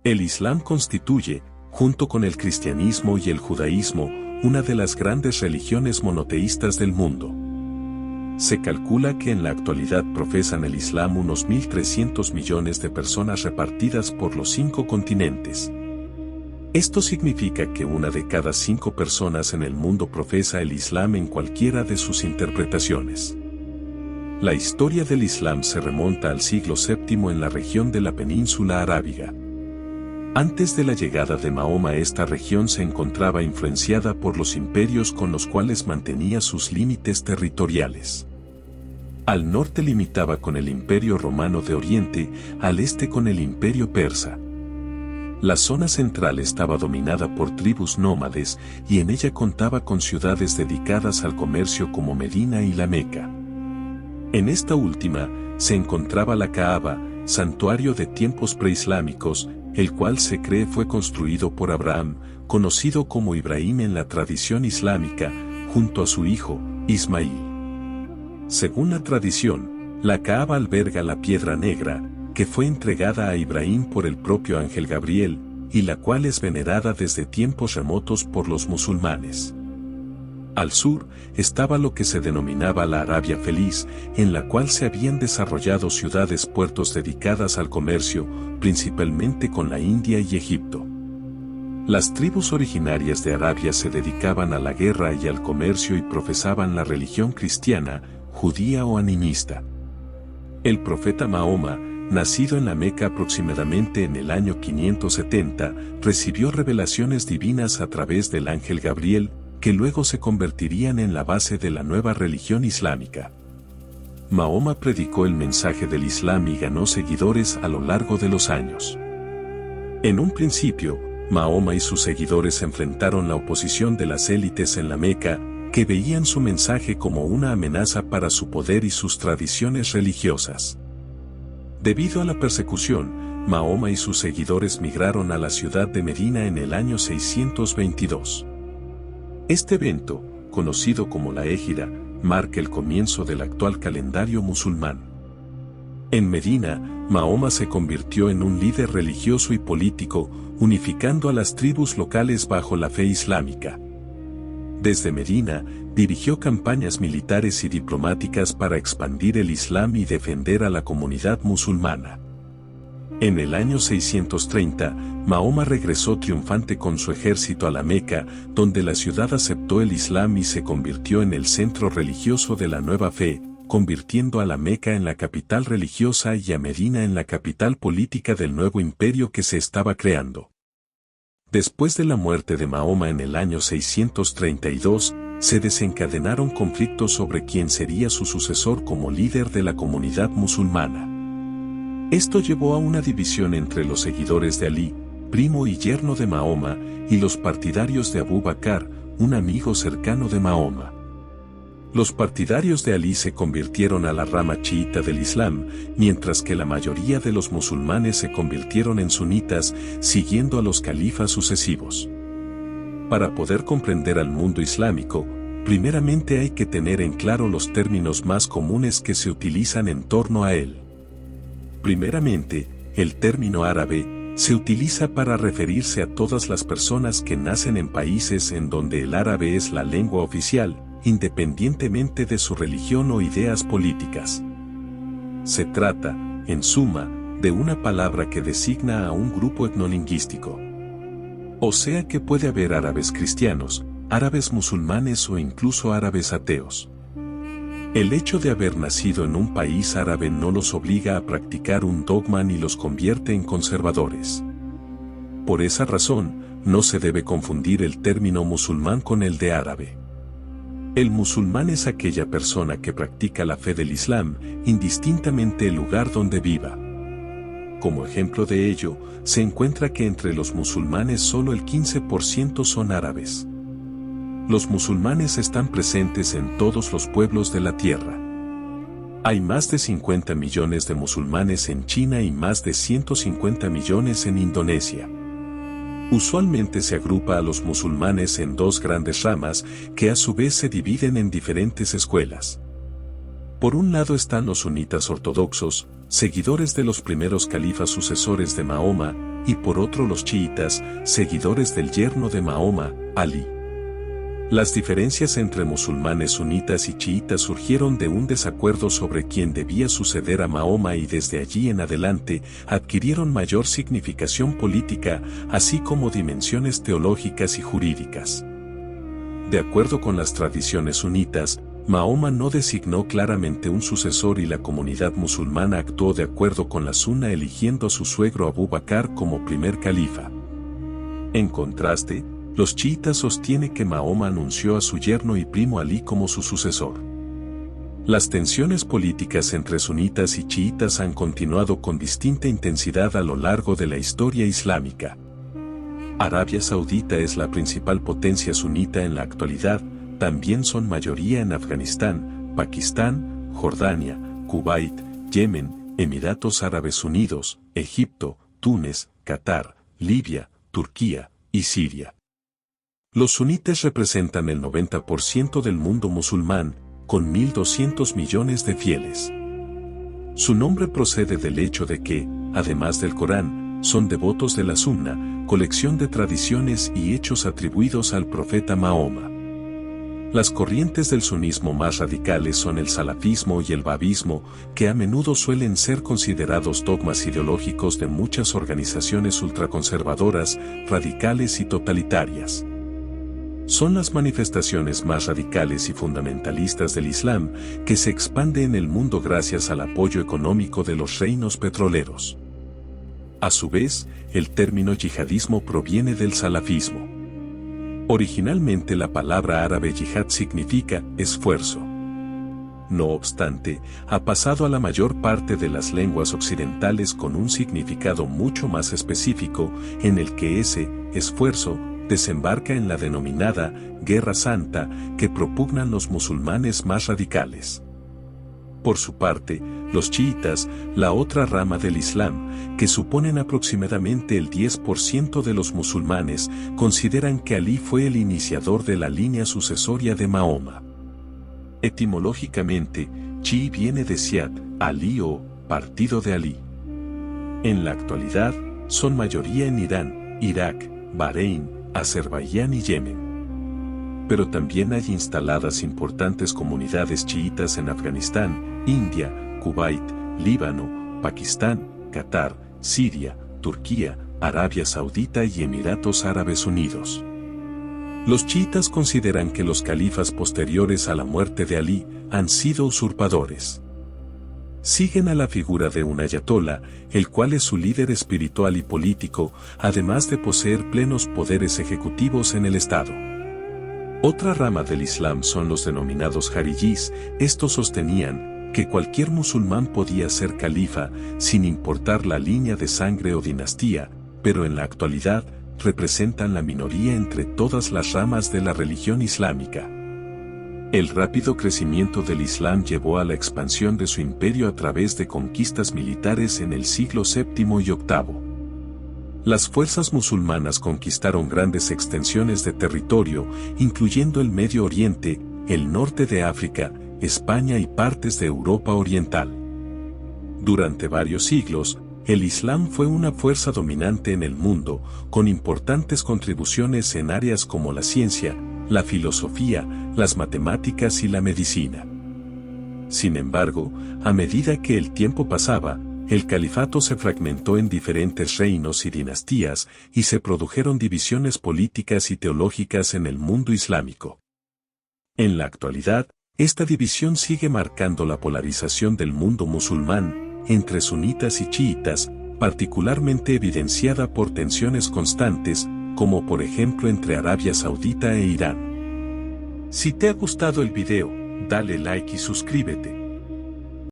El Islam constituye, junto con el cristianismo y el judaísmo, una de las grandes religiones monoteístas del mundo. Se calcula que en la actualidad profesan el Islam unos 1.300 millones de personas repartidas por los 5 continentes. Esto significa que una de cada 5 personas en el mundo profesa el Islam en cualquiera de sus interpretaciones. La historia del Islam se remonta al siglo VII en la región de la península arábiga. Antes de la llegada de Mahoma, esta región se encontraba influenciada por los imperios con los cuales mantenía sus límites territoriales. Al norte limitaba con el Imperio Romano de Oriente, al este con el Imperio Persa. La zona central estaba dominada por tribus nómades y en ella contaba con ciudades dedicadas al comercio como Medina y la Meca. En esta última se encontraba la Kaaba, santuario de tiempos preislámicos, el cual se cree fue construido por Abraham, conocido como Ibrahim en la tradición islámica, junto a su hijo, Ismail. Según la tradición, la Kaaba alberga la piedra negra, que fue entregada a Ibrahim por el propio ángel Gabriel, y la cual es venerada desde tiempos remotos por los musulmanes. Al sur estaba lo que se denominaba la Arabia Feliz, en la cual se habían desarrollado ciudades-puertos dedicadas al comercio, principalmente con la India y Egipto. Las tribus originarias de Arabia se dedicaban a la guerra y al comercio y profesaban la religión cristiana, judía o animista. El profeta Mahoma, nacido en la Meca aproximadamente en el año 570, recibió revelaciones divinas a través del ángel Gabriel, que luego se convertirían en la base de la nueva religión islámica. Mahoma predicó el mensaje del Islam y ganó seguidores a lo largo de los años. En un principio, Mahoma y sus seguidores enfrentaron la oposición de las élites en la Meca, que veían su mensaje como una amenaza para su poder y sus tradiciones religiosas. Debido a la persecución, Mahoma y sus seguidores migraron a la ciudad de Medina en el año 622. Este evento, conocido como la Égira, marca el comienzo del actual calendario musulmán. En Medina, Mahoma se convirtió en un líder religioso y político, unificando a las tribus locales bajo la fe islámica. Desde Medina, dirigió campañas militares y diplomáticas para expandir el Islam y defender a la comunidad musulmana. En el año 630, Mahoma regresó triunfante con su ejército a la Meca, donde la ciudad aceptó el Islam y se convirtió en el centro religioso de la nueva fe, convirtiendo a la Meca en la capital religiosa y a Medina en la capital política del nuevo imperio que se estaba creando. Después de la muerte de Mahoma en el año 632, se desencadenaron conflictos sobre quién sería su sucesor como líder de la comunidad musulmana. Esto llevó a una división entre los seguidores de Alí, primo y yerno de Mahoma, y los partidarios de Abú Bakr, un amigo cercano de Mahoma. Los partidarios de Alí se convirtieron a la rama chiita del Islam, mientras que la mayoría de los musulmanes se convirtieron en sunitas, siguiendo a los califas sucesivos. Para poder comprender al mundo islámico, primeramente hay que tener en claro los términos más comunes que se utilizan en torno a él. Primeramente, el término árabe se utiliza para referirse a todas las personas que nacen en países en donde el árabe es la lengua oficial, independientemente de su religión o ideas políticas. Se trata, en suma, de una palabra que designa a un grupo etnolingüístico. O sea que puede haber árabes cristianos, árabes musulmanes o incluso árabes ateos. El hecho de haber nacido en un país árabe no los obliga a practicar un dogma ni los convierte en conservadores. Por esa razón, no se debe confundir el término musulmán con el de árabe. El musulmán es aquella persona que practica la fe del Islam, indistintamente el lugar donde viva. Como ejemplo de ello, se encuentra que entre los musulmanes solo el 15% son árabes. Los musulmanes están presentes en todos los pueblos de la tierra. Hay más de 50 millones de musulmanes en China y más de 150 millones en Indonesia. Usualmente se agrupa a los musulmanes en dos grandes ramas que a su vez se dividen en diferentes escuelas. Por un lado están los sunitas ortodoxos, seguidores de los primeros califas sucesores de Mahoma, y por otro los chiitas, seguidores del yerno de Mahoma, Ali. Las diferencias entre musulmanes sunitas y chiitas surgieron de un desacuerdo sobre quién debía suceder a Mahoma y desde allí en adelante adquirieron mayor significación política, así como dimensiones teológicas y jurídicas. De acuerdo con las tradiciones sunitas, Mahoma no designó claramente un sucesor y la comunidad musulmana actuó de acuerdo con la sunna eligiendo a su suegro Abu Bakr como primer califa. En contraste, los chiitas sostienen que Mahoma anunció a su yerno y primo Ali como su sucesor. Las tensiones políticas entre sunitas y chiitas han continuado con distinta intensidad a lo largo de la historia islámica. Arabia Saudita es la principal potencia sunita en la actualidad, también son mayoría en Afganistán, Pakistán, Jordania, Kuwait, Yemen, Emiratos Árabes Unidos, Egipto, Túnez, Qatar, Libia, Turquía y Siria. Los sunitas representan el 90% del mundo musulmán, con 1.200 millones de fieles. Su nombre procede del hecho de que, además del Corán, son devotos de la Sunna, colección de tradiciones y hechos atribuidos al profeta Mahoma. Las corrientes del sunismo más radicales son el salafismo y el wahabismo, que a menudo suelen ser considerados dogmas ideológicos de muchas organizaciones ultraconservadoras, radicales y totalitarias. Son las manifestaciones más radicales y fundamentalistas del Islam que se expande en el mundo gracias al apoyo económico de los reinos petroleros. A su vez, el término yihadismo proviene del salafismo. Originalmente la palabra árabe yihad significa esfuerzo. No obstante, ha pasado a la mayor parte de las lenguas occidentales con un significado mucho más específico, en el que ese esfuerzo desembarca en la denominada Guerra Santa que propugnan los musulmanes más radicales. Por su parte, los chiitas, la otra rama del Islam, que suponen aproximadamente el 10% de los musulmanes, consideran que Ali fue el iniciador de la línea sucesoria de Mahoma. Etimológicamente, Chi viene de Siad, Ali o Partido de Ali. En la actualidad, son mayoría en Irán, Irak, Bahrein, Azerbaiyán y Yemen. Pero también hay instaladas importantes comunidades chiitas en Afganistán, India, Kuwait, Líbano, Pakistán, Qatar, Siria, Turquía, Arabia Saudita y Emiratos Árabes Unidos. Los chiitas consideran que los califas posteriores a la muerte de Ali han sido usurpadores. Siguen a la figura de un ayatolá, el cual es su líder espiritual y político, además de poseer plenos poderes ejecutivos en el Estado. Otra rama del Islam son los denominados jarijís. Estos sostenían que cualquier musulmán podía ser califa, sin importar la línea de sangre o dinastía, pero en la actualidad representan la minoría entre todas las ramas de la religión islámica. El rápido crecimiento del Islam llevó a la expansión de su imperio a través de conquistas militares en el siglo VII y VIII. Las fuerzas musulmanas conquistaron grandes extensiones de territorio, incluyendo el Medio Oriente, el norte de África, España y partes de Europa Oriental. Durante varios siglos, el Islam fue una fuerza dominante en el mundo, con importantes contribuciones en áreas como la ciencia, la filosofía, las matemáticas y la medicina. Sin embargo, a medida que el tiempo pasaba, el califato se fragmentó en diferentes reinos y dinastías y se produjeron divisiones políticas y teológicas en el mundo islámico. En la actualidad, esta división sigue marcando la polarización del mundo musulmán entre sunitas y chiitas, particularmente evidenciada por tensiones constantes, como por ejemplo entre Arabia Saudita e Irán. Si te ha gustado el video, dale like y suscríbete.